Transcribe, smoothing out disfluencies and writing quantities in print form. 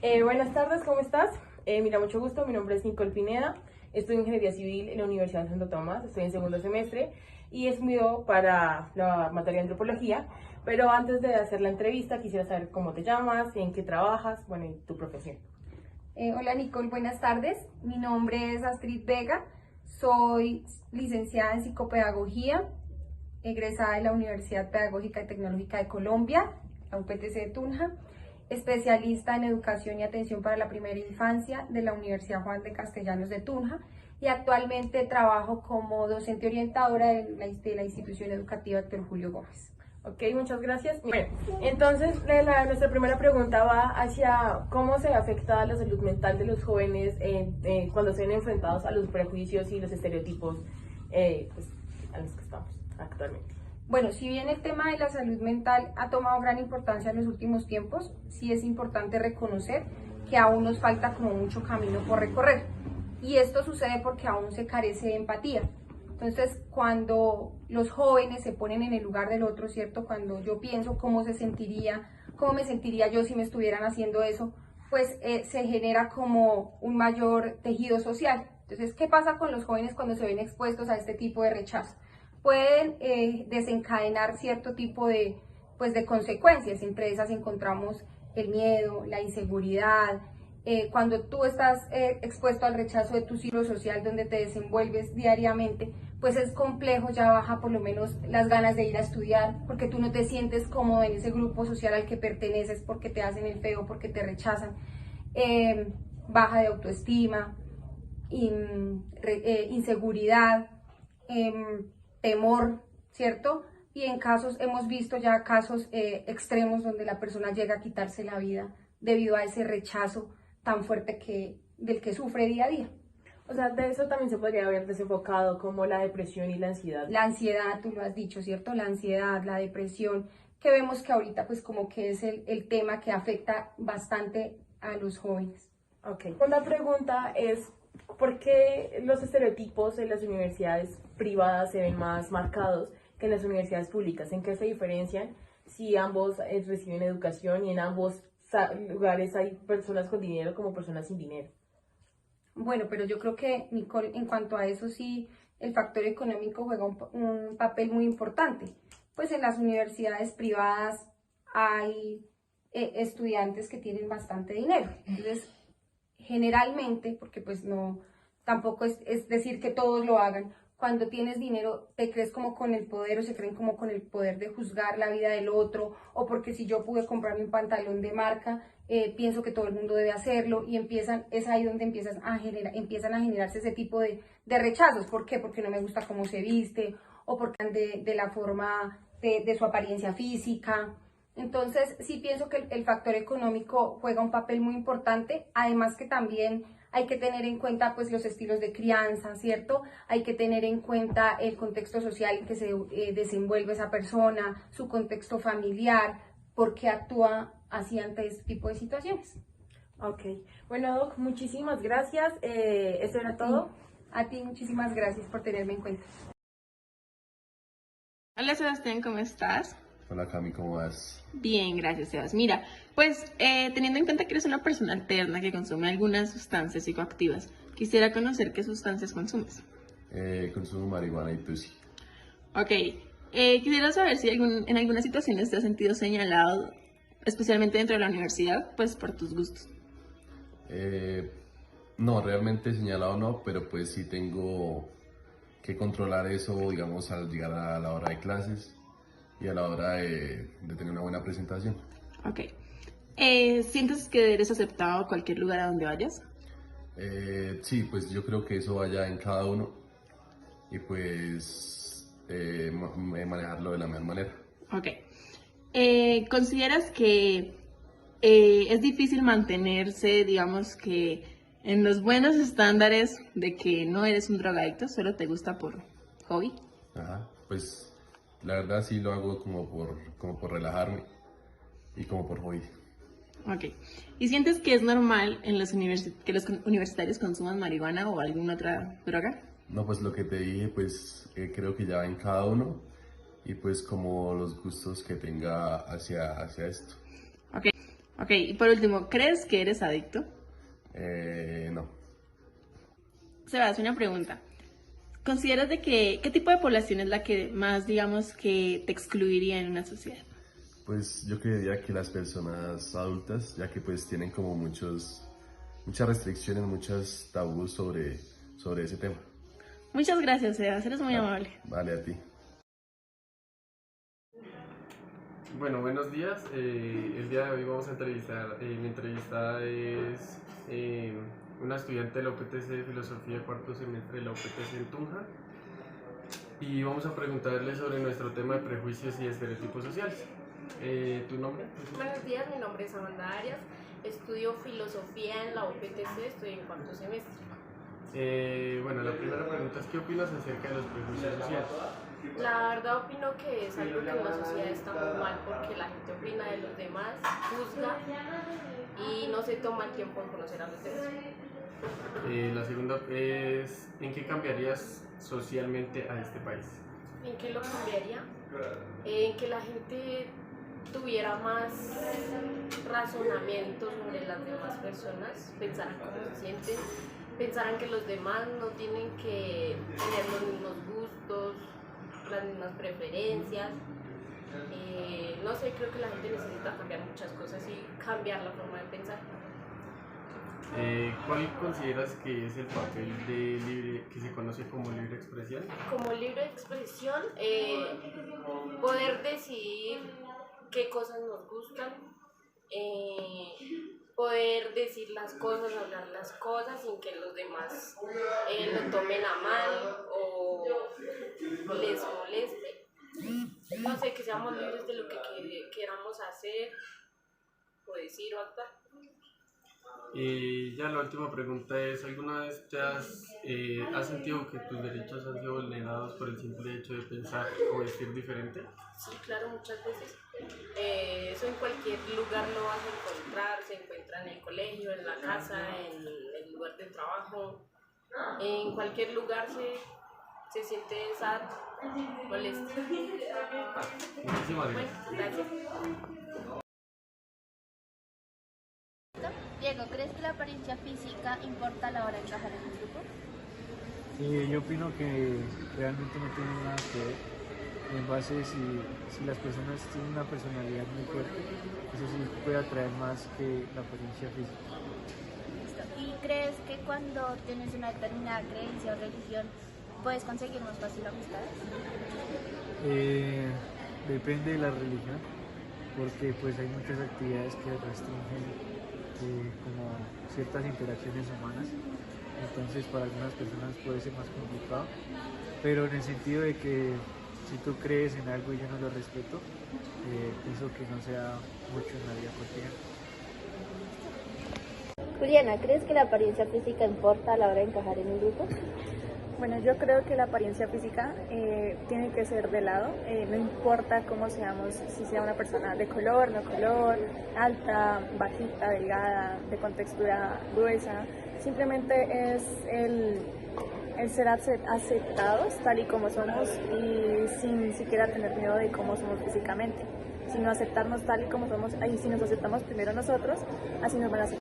Buenas tardes, ¿cómo estás? Mira, mucho gusto, mi nombre es Nicole Pineda, estudio Ingeniería Civil en la Universidad de Santo Tomás, estoy en segundo semestre y estudio para la materia de Antropología, pero antes de hacer la entrevista quisiera saber cómo te llamas, en qué trabajas, bueno, y tu profesión. Hola Nicole, buenas tardes. Mi nombre es Astrid Vega, soy licenciada en psicopedagogía, egresada de la Universidad Pedagógica y Tecnológica de Colombia, la UPTC de Tunja, especialista en educación y atención para la primera infancia de la Universidad Juan de Castellanos de Tunja y actualmente trabajo como docente orientadora de la institución educativa Héctor Julio Gómez. Ok, muchas gracias. Bueno, entonces nuestra primera pregunta va hacia cómo se afecta la salud mental de los jóvenes cuando se ven enfrentados a los prejuicios y los estereotipos pues, a los que estamos actualmente. Bueno, si bien el tema de la salud mental ha tomado gran importancia en los últimos tiempos, sí es importante reconocer que aún nos falta como mucho camino por recorrer. Y esto sucede porque aún se carece de empatía. Entonces, cuando los jóvenes se ponen en el lugar del otro, ¿cierto? Cuando yo pienso cómo me sentiría yo si me estuvieran haciendo eso, pues se genera como un mayor tejido social. Entonces, ¿qué pasa con los jóvenes cuando se ven expuestos a este tipo de rechazo? Pueden desencadenar cierto tipo de consecuencias. Entre esas encontramos el miedo, la inseguridad. Cuando tú estás expuesto al rechazo de tu círculo social donde te desenvuelves diariamente, pues es complejo, ya baja por lo menos las ganas de ir a estudiar, porque tú no te sientes cómodo en ese grupo social al que perteneces, porque te hacen el feo, porque te rechazan. Baja de autoestima, inseguridad, temor, ¿cierto? Y en casos, hemos visto ya casos extremos donde la persona llega a quitarse la vida debido a ese rechazo tan fuerte del que sufre día a día. O sea, de eso también se podría haber desenfocado como la depresión y la ansiedad. La ansiedad, tú lo has dicho, ¿cierto? La ansiedad, la depresión, que vemos que ahorita pues como que es el tema que afecta bastante a los jóvenes. Ok. Una pregunta es, ¿por qué los estereotipos en las universidades privadas se ven más marcados que en las universidades públicas? ¿En qué se diferencian si ambos reciben educación y en ambos lugares hay personas con dinero como personas sin dinero? Bueno, pero yo creo que, Nicole, en cuanto a eso sí, el factor económico juega un papel muy importante. Pues en las universidades privadas hay estudiantes que tienen bastante dinero. Entonces, generalmente, porque pues no, tampoco es decir que todos lo hagan, cuando tienes dinero te crees como con el poder o se creen como con el poder de juzgar la vida del otro, o porque si yo pude comprarme un pantalón de marca, pienso que todo el mundo debe hacerlo, y es ahí donde empiezan a generarse ese tipo de rechazos. ¿Por qué? Porque no me gusta cómo se viste, o porque de la forma de su apariencia física. Entonces, sí pienso que el factor económico juega un papel muy importante, además que también hay que tener en cuenta pues los estilos de crianza, ¿cierto? Hay que tener en cuenta el contexto social en que se desenvuelve esa persona, su contexto familiar, por qué actúa así ante este tipo de situaciones. Ok. Bueno, Doc, muchísimas gracias. ¿Eso era todo? A ti muchísimas gracias por tenerme en cuenta. Hola Sebastián, ¿cómo estás? Hola Cami, ¿cómo vas? Bien, gracias Sebas. Mira, pues teniendo en cuenta que eres una persona alterna que consume algunas sustancias psicoactivas, quisiera conocer qué sustancias consumes. Consumo marihuana y tusi. Ok, quisiera saber si en algunas situaciones te has sentido señalado, especialmente dentro de la universidad, pues por tus gustos. No, realmente señalado no, pero pues sí tengo que controlar eso, digamos, al llegar a la hora de clases y a la hora de tener una buena presentación. Ok, ¿sientes que eres aceptado a cualquier lugar a donde vayas? Sí, pues yo creo que eso vaya en cada uno y pues manejarlo de la mejor manera. Ok, ¿consideras que es difícil mantenerse, digamos que en los buenos estándares de que no eres un drogadicto, solo te gusta por hobby? Ajá, pues la verdad sí lo hago como por relajarme y como por hobby. Ok. ¿Y sientes que es normal en que los universitarios consuman marihuana o alguna otra droga? No, pues lo que te dije, pues creo que ya va en cada uno y pues como los gustos que tenga hacia esto. Ok. Ok, y por último, ¿crees que eres adicto? No. Sebas, una pregunta. ¿Consideras de que qué tipo de población es la que más, digamos, que te excluiría en una sociedad? Pues yo creería que las personas adultas, ya que pues tienen como muchas restricciones, muchos tabús sobre ese tema. Muchas gracias, Sebas, eres muy amable. Vale, a ti. Bueno, buenos días. El día de hoy vamos a entrevistar, mi entrevistada es una estudiante de la UPTC de Filosofía, cuarto semestre de la UPTC en Tunja. Y vamos a preguntarle sobre nuestro tema de prejuicios y estereotipos sociales. ¿Tu nombre? Buenos días, mi nombre es Amanda Arias, estudio filosofía en la UPTC, estoy en cuarto semestre. Bueno, la primera pregunta es ¿qué opinas acerca de los prejuicios sociales? La verdad opino que es algo que en la sociedad está muy mal porque la gente opina de los demás, juzga y no se toma el tiempo en conocer a los demás. La segunda es ¿en qué cambiarías socialmente a este país? ¿En qué lo cambiaría? En que la gente tuviera más razonamiento sobre las demás personas, pensaran cómo se sienten, pensaran que los demás no tienen que tener los mismos gustos, las mismas preferencias. No sé, creo que la gente necesita cambiar muchas cosas y cambiar la forma de pensar. ¿Cuál consideras que es el papel de libre, que se conoce como libre expresión? Como libre expresión, poder decidir qué cosas nos gustan, poder decir las cosas, hablar las cosas sin que los demás lo tomen a mal o les moleste. No sé, que seamos libres de lo que queramos hacer o decir o actuar. Y ya la última pregunta es, ¿alguna vez has sentido que tus derechos han sido vulnerados por el simple hecho de pensar o vestir diferente? Sí, claro, muchas veces. Eso en cualquier lugar lo vas a encontrar, se encuentra en el colegio, en la casa, en el lugar de trabajo, en cualquier lugar se siente esa molestia. Muchísimas Bueno, gracias. gracias. Diego, ¿crees que la apariencia física importa a la hora de encajar en un grupo? Yo opino que realmente no tiene nada que ver. En base si las personas tienen una personalidad muy fuerte, eso sí puede atraer más que la apariencia física. Listo. ¿Y crees que cuando tienes una determinada creencia o religión puedes conseguir más fácil amistades? Depende de la religión, porque pues hay muchas actividades que restringen como ciertas interacciones humanas, entonces para algunas personas puede ser más complicado, pero en el sentido de que si tú crees en algo y yo no lo respeto, pienso que no sea mucho en la vida cotidiana. Juliana, ¿crees que la apariencia física importa a la hora de encajar en un grupo? Bueno, yo creo que la apariencia física tiene que ser de lado, no importa cómo seamos, si sea una persona de color, no color, alta, bajita, delgada, de contextura gruesa, simplemente es el ser aceptados tal y como somos y sin siquiera tener miedo de cómo somos físicamente, sino aceptarnos tal y como somos y si nos aceptamos primero nosotros, así nos van a aceptar.